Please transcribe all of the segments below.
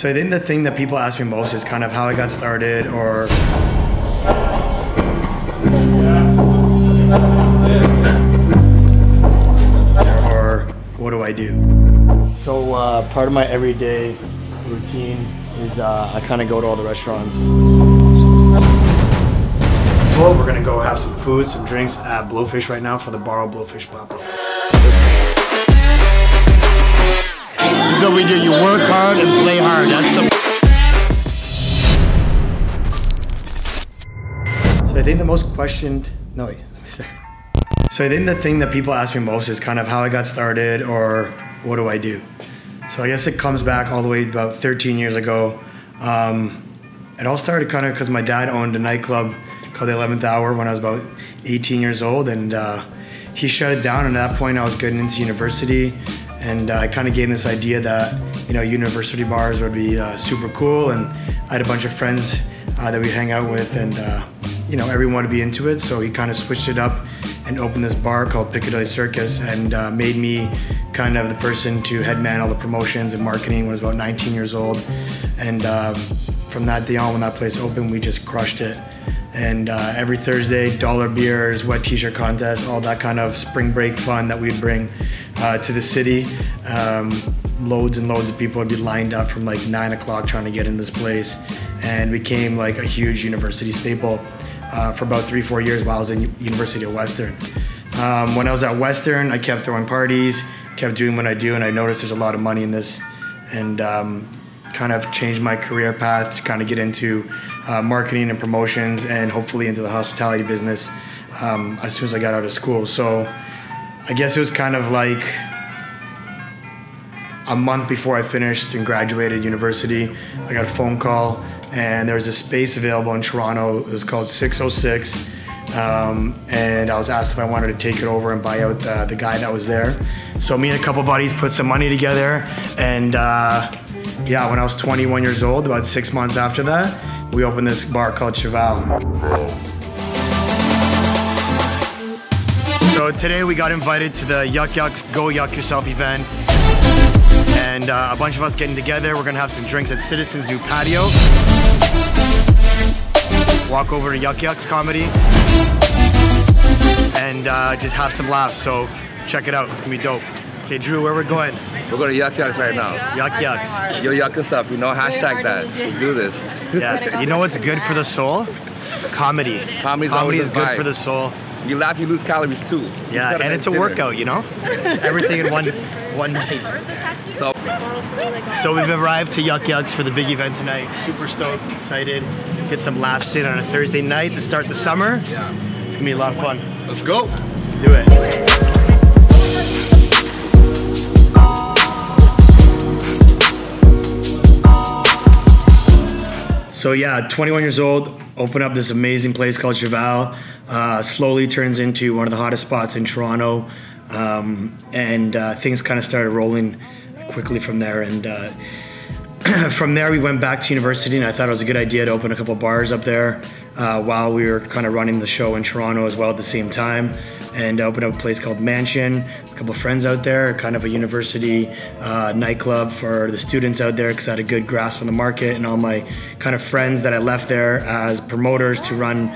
So I think the thing that people ask me most is kind of how I got started, or what do I do? So part of my everyday routine is I kind of go to all the restaurants. Well, we're gonna go have some food, some drinks at Blowfish right now for the Borrow Blowfish pop-up. This is what we do. You work hard and play hard. That's the. So I think the most questioned. No, wait, let me say. So I think the thing that people ask me most is kind of how I got started, or what do I do? So I guess it comes back all the way about 13 years ago. It all started kind of because my dad owned a nightclub called the 11th Hour when I was about 18 years old, and he shut it down. And at that point I was getting into university, and I kind of gave this idea that, you know, university bars would be super cool, and I had a bunch of friends that we hang out with, and you know, everyone would be into it. So he kind of switched it up and opened this bar called Piccadilly Circus, and made me kind of the person to headman all the promotions and marketing when I was about 19 years old. And from that day on, when that place opened, we just crushed it. And every Thursday, dollar beers, wet t-shirt contests, all that kind of spring break fun that we'd bring to the city. Loads and loads of people would be lined up from like 9 o'clock trying to get in this place, and became like a huge university staple for about 3-4 years while I was in University of Western. When I was at Western, I kept throwing parties, kept doing what I do, and I noticed there's a lot of money in this, and kind of changed my career path to kind of get into marketing and promotions, and hopefully into the hospitality business as soon as I got out of school. So I guess it was kind of like a month before I finished and graduated university, I got a phone call, and there was a space available in Toronto. It was called 606, and I was asked if I wanted to take it over and buy out the guy that was there. So me and a couple buddies put some money together, and yeah, when I was 21 years old, about 6 months after that, we opened this bar called Cheval. So today we got invited to the Yuck Yucks Go Yuck Yourself event, and a bunch of us getting together. We're gonna have some drinks at Citizen's new patio, walk over to Yuck Yucks Comedy, and just have some laughs. So check it out, it's gonna be dope. Okay, Drew, where we're going? We're going to Yuck Yucks right now. Yuck Yucks. Yo, yuck yourself, you know, hashtag that. Let's do this. Yeah, you know what's good for the soul? Comedy. Comedy is good for the soul. You laugh, you lose calories too. Yeah, and it's a workout, you know? Everything in one night. So we've arrived to Yuck Yucks for the big event tonight. Super stoked, excited. Get some laughs in on a Thursday night to start the summer. Yeah. It's gonna be a lot of fun. Let's go. Let's do it. So yeah, 21 years old, open up this amazing place called Cheval. Slowly turns into one of the hottest spots in Toronto, and things kind of started rolling quickly from there. And from there we went back to university, and I thought it was a good idea to open a couple bars up there while we were kind of running the show in Toronto as well at the same time. And opened up a place called Mansion, a couple of friends out there, kind of a university nightclub for the students out there, because I had a good grasp on the market, and all my kind of friends that I left there as promoters to run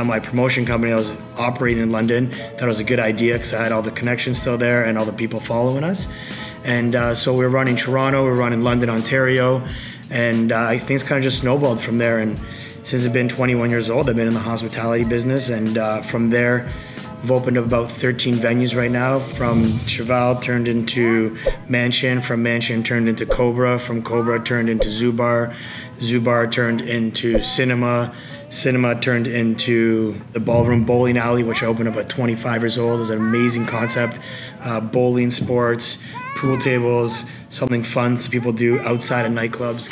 my promotion company I was operating in London. Thought it was a good idea because I had all the connections still there and all the people following us. And so we were running Toronto, we were running London, Ontario, and things kind of just snowballed from there. And since I've been 21 years old, I've been in the hospitality business, and from there, we've opened up about 13 venues right now. From Cheval turned into Mansion, from Mansion turned into Cobra, from Cobra turned into Zubar, Zubar turned into Cinema, Cinema turned into the Ballroom Bowling Alley, which I opened up at 25 years old. It was an amazing concept. Bowling, sports, pool tables, something fun so people do outside of nightclubs.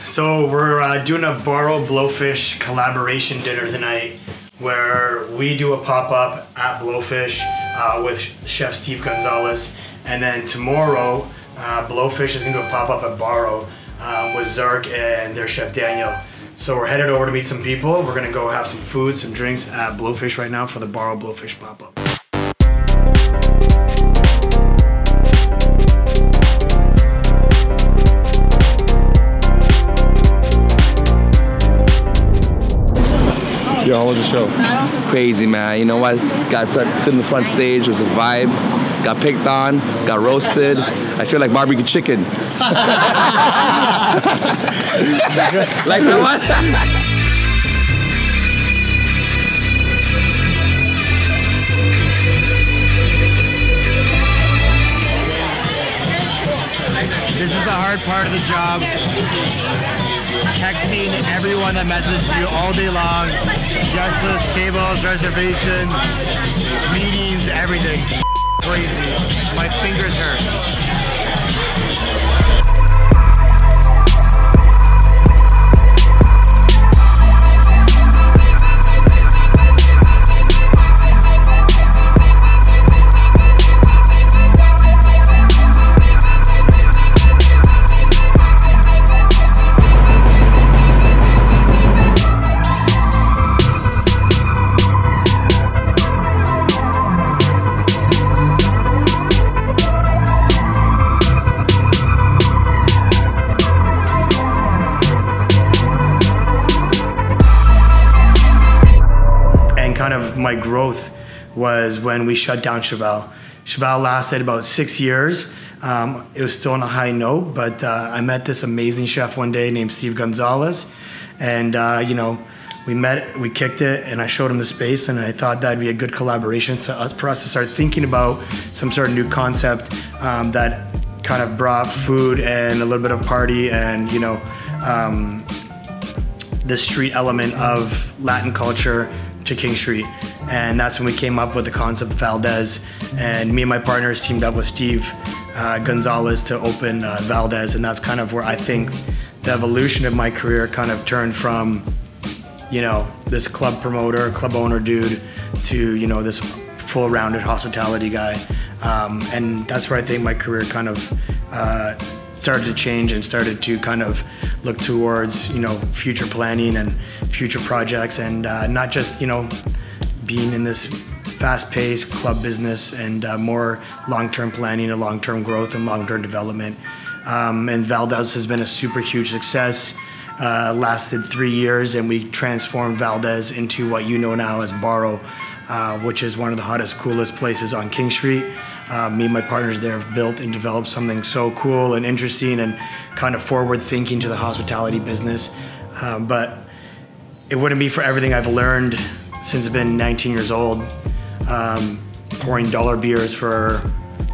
So we're doing a Borrow Blowfish collaboration dinner tonight, where we do a pop-up at Blowfish with Chef Steve Gonzalez, and then tomorrow Blowfish is going to do a pop-up at Borrow with Zark and their chef Daniel. So we're headed over to meet some people. We're going to go have some food, some drinks at Blowfish right now for the Borrow Blowfish pop-up. show? How was the show? It's crazy, man. You know what? This guy sitting in the front stage, it was a vibe. Got picked on, got roasted. I feel like barbecue chicken. Like that one? This is the hard part of the job. Texting everyone that messages you all day long. Guest list, tables, reservations, meetings, everything. Crazy. My fingers hurt. My growth was when we shut down Cheval. Cheval lasted about 6 years. It was still on a high note, but I met this amazing chef one day named Steve Gonzalez, and you know, we kicked it, and I showed him the space, and I thought that'd be a good collaboration for us to start thinking about some sort of new concept that kind of brought food and a little bit of party and, you know, the street element of Latin culture to King Street. And that's when we came up with the concept of Valdez. And me and my partners teamed up with Steve Gonzalez to open Valdez. And that's kind of where I think the evolution of my career kind of turned from, you know, this club promoter, club owner dude to, you know, this full rounded hospitality guy. And that's where I think my career kind of started to change and started to kind of look towards, you know, future planning and future projects, and not just, you know, being in this fast-paced club business, and more long-term planning and long-term growth and long-term development. And Valdez has been a super huge success. Lasted 3 years, and we transformed Valdez into what you know now as Barrow, which is one of the hottest, coolest places on King Street. Me and my partners there have built and developed something so cool and interesting and kind of forward thinking to the hospitality business. But it wouldn't be for everything I've learned since I've been 19 years old, pouring dollar beers for,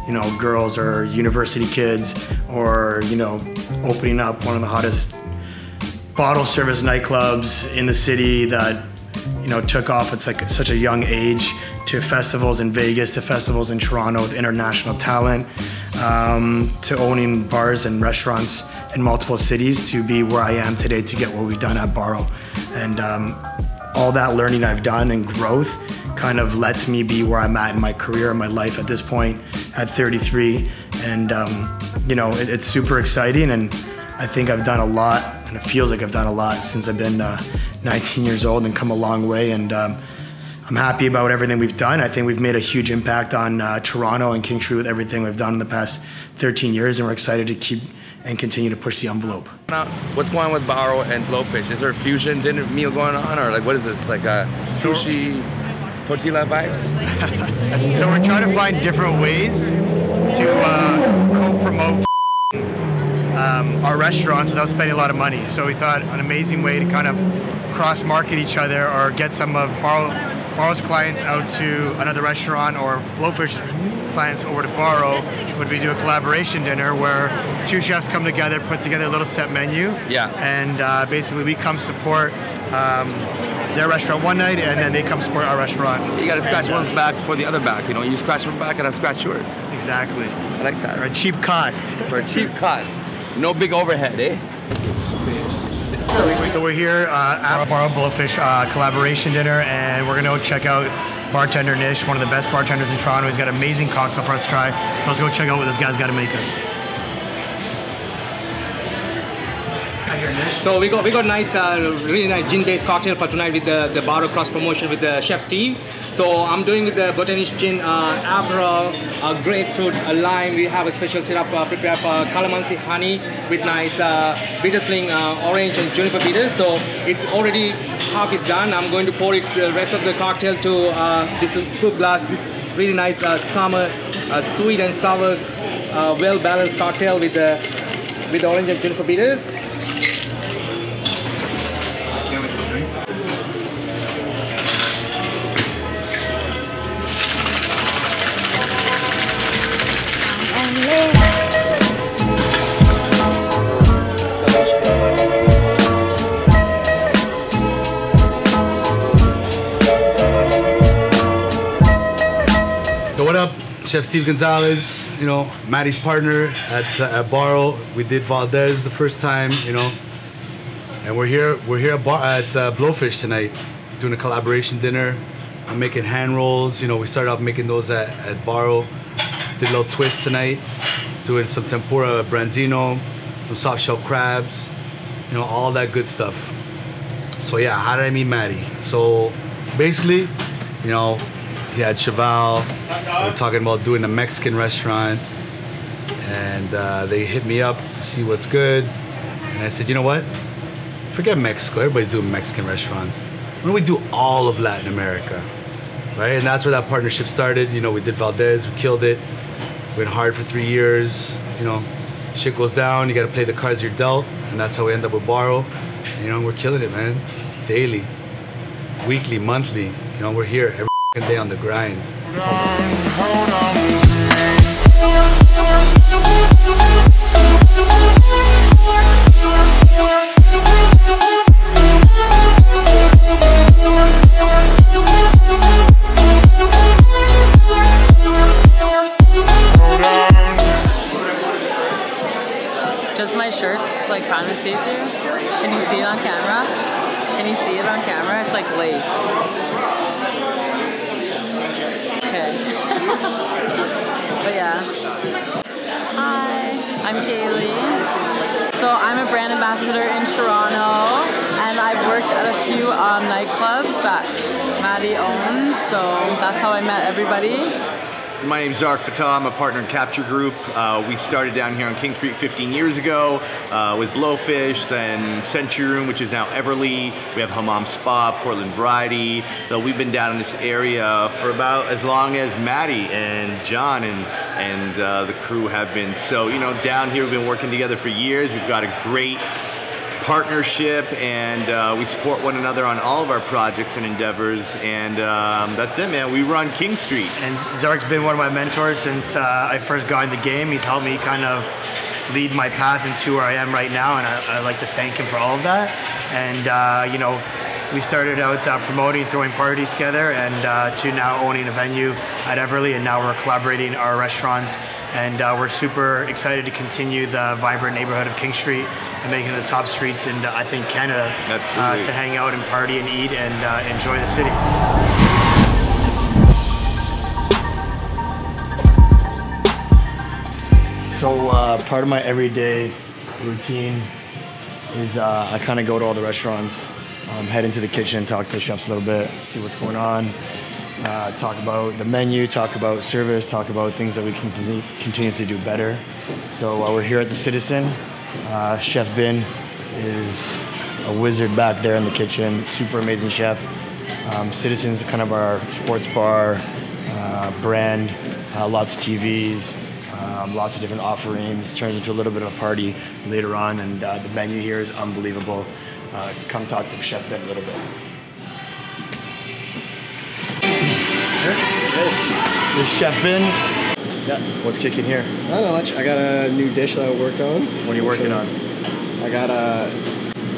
you know, girls or university kids, or, you know, opening up one of the hottest bottle service nightclubs in the city that, you know, took off at like such a young age, to festivals in Vegas, to festivals in Toronto with international talent, to owning bars and restaurants in multiple cities, to be where I am today to get what we've done at Barrow. And all that learning I've done and growth kind of lets me be where I'm at in my career and my life at this point at 33. And you know, it's super exciting, and I think I've done a lot, and it feels like I've done a lot since I've been 19 years old and come a long way. And I'm happy about everything we've done. I think we've made a huge impact on Toronto and King Street with everything we've done in the past 13 years, and we're excited to keep and continue to push the envelope. Now, what's going on with Barrow and Blowfish? Is there a fusion dinner meal going on, or like what is this, like a sushi, tortilla vibes? So we're trying to find different ways to co-promote our restaurants without spending a lot of money. So we thought an amazing way to kind of cross-market each other, or get some of Barrow's clients out to another restaurant, or Blowfish clients over to Barrow, would we do a collaboration dinner where two chefs come together, put together a little set menu. Yeah. And basically we come support their restaurant one night, and then they come support our restaurant. You gotta scratch one's back for the other back, you know? You scratch my back and I scratch yours. Exactly. I like that. For a cheap cost. For a cheap cost. No big overhead, eh? So we're here at Barrow Blowfish collaboration dinner, and we're gonna go check out bartender Nish, one of the best bartenders in Toronto. He's got an amazing cocktail for us to try. So let's go check out what this guy's got to make us. So we got nice, really nice gin-based cocktail for tonight with the Barrow cross promotion with the Chef Steve. So I'm doing with the Botanist gin, Aperol, grapefruit, lime. We have a special syrup prepared for calamansi honey with nice bitter sling, orange and juniper bitters. So it's already half is done. I'm going to pour it the rest of the cocktail to this coupe glass. This really nice summer, sweet and sour, well-balanced cocktail with the orange and juniper bitters. What up, Chef Steve Gonzalez, you know, Matty's partner at Barrow. We did Valdez the first time, you know, and we're here at Blowfish tonight, doing a collaboration dinner. I'm making hand rolls, you know, we started off making those at Barrow. Did a little twist tonight, doing some tempura branzino, some soft shell crabs, you know, all that good stuff. So yeah, how did I meet Matty? So basically, you know, he had Cheval. We were talking about doing a Mexican restaurant, and they hit me up to see what's good. And I said, you know what? Forget Mexico. Everybody's doing Mexican restaurants. Why don't we do all of Latin America, right? And that's where that partnership started. You know, we did Valdez. We killed it. Went hard for 3 years. You know, shit goes down. You got to play the cards you're dealt, and that's how we end up with Barrow. You know, we're killing it, man. Daily, weekly, monthly. You know, we're here every day on the grind. Just my shirt's like kind of see-through. Can you see it on camera? Can you see it on camera? It's like lace. Okay. But yeah. Hi, I'm Kaylee. So I'm a brand ambassador in Toronto, and I've worked at a few nightclubs that Matty owns, so that's how I met everybody. My name's Zark Fatah. I'm a partner in Capture Group. We started down here on King Street 15 years ago with Blowfish, then Century Room, which is now Everly. We have Hammam Spa, Portland Variety. So we've been down in this area for about as long as Matty and John and the crew have been. So, you know, down here we've been working together for years. We've got a great partnership, and we support one another on all of our projects and endeavors, and that's it, man. We run King Street. And Zark's been one of my mentors since I first got in the game. He's helped me kind of lead my path into where I am right now, and I'd like to thank him for all of that. And you know, we started out promoting, throwing parties together, and to now owning a venue at Everly, and now we're collaborating our restaurants. And we're super excited to continue the vibrant neighborhood of King Street and making it the top streets in, I think, Canada to hang out and party and eat and enjoy the city. So part of my everyday routine is I kind of go to all the restaurants, head into the kitchen, talk to the chefs a little bit, see what's going on. Talk about the menu, talk about service, talk about things that we can continuously do better. So we're here at the Citizen. Chef Bin is a wizard back there in the kitchen, super amazing chef. Citizen's kind of our sports bar brand, lots of TVs, lots of different offerings. Turns into a little bit of a party later on, and the menu here is unbelievable. Come talk to Chef Bin a little bit. This is Chef Bin. Yeah, what's kicking here? Not much. I got a new dish that I work on. What are you working on? I got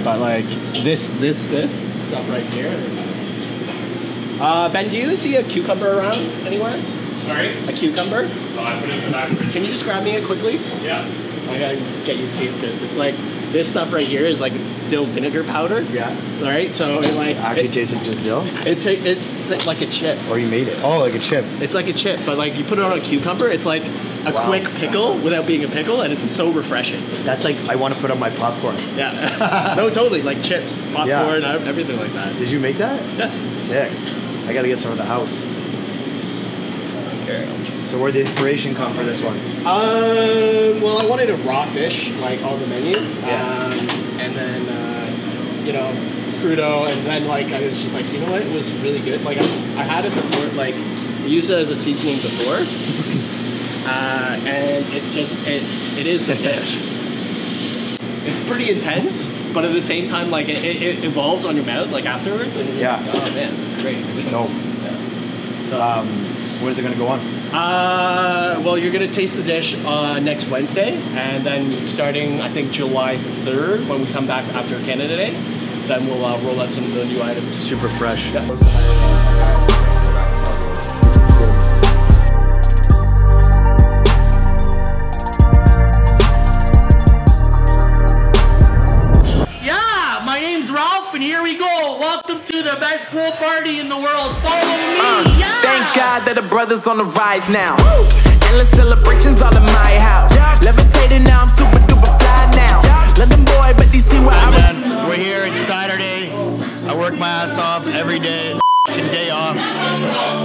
about like this stuff right here. Ben, do you see a cucumber around anywhere? Sorry? A cucumber? Oh, I put it in the back. Can you just grab me it quickly? Yeah. I gotta get you to taste this. It's like this stuff right here is like dill vinegar powder. Yeah. All right. So it like actually tastes like just dill. It's like a chip. Or you made it. Oh, like a chip. It's like a chip, but like you put it on a cucumber, it's like a quick pickle without being a pickle, and it's so refreshing. That's like, I want to put on my popcorn. Yeah. No, totally. Like chips, popcorn, everything like that. Did you make that? Yeah. Sick. I gotta get some of the house. So where'd the inspiration come for this one? Well, I wanted a raw fish, like on the menu. And then, you know, crudo, and then like I was just like, you know what, it was really good. Like I had it before, like I used it as a seasoning before, and it's just it is the fish. It's pretty intense, but at the same time, like it evolves on your mouth like afterwards, and you're like, oh man, it's great. It's dope. Yeah. So, where's it gonna go on? Well, you're gonna taste the dish next Wednesday, and then starting I think July 3rd when we come back after Canada Day. Then we'll roll out some of the new items. Super fresh. Yeah. Yeah, my name's Ralph, and here we go. Welcome to the best pool party in the world. Follow me. Yeah. Thank God that the brothers on the rise now. Endless celebrations all in my house. Levitating now, I'm super duper fly now. London boy, but DC where I was. We're here, it's Saturday. I work my ass off every day. Day off.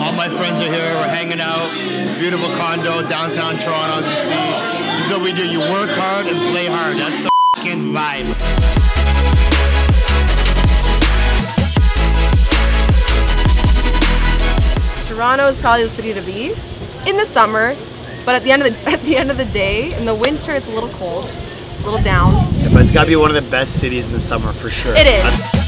All my friends are here. We're hanging out. Beautiful condo, downtown Toronto, as you see. This is what we do. You work hard and play hard. That's the fucking vibe. Toronto is probably the city to be in the summer, but at the end of the day, in the winter it's a little cold. It's a little down. Yeah, but it's gotta be one of the best cities in the summer for sure. It is.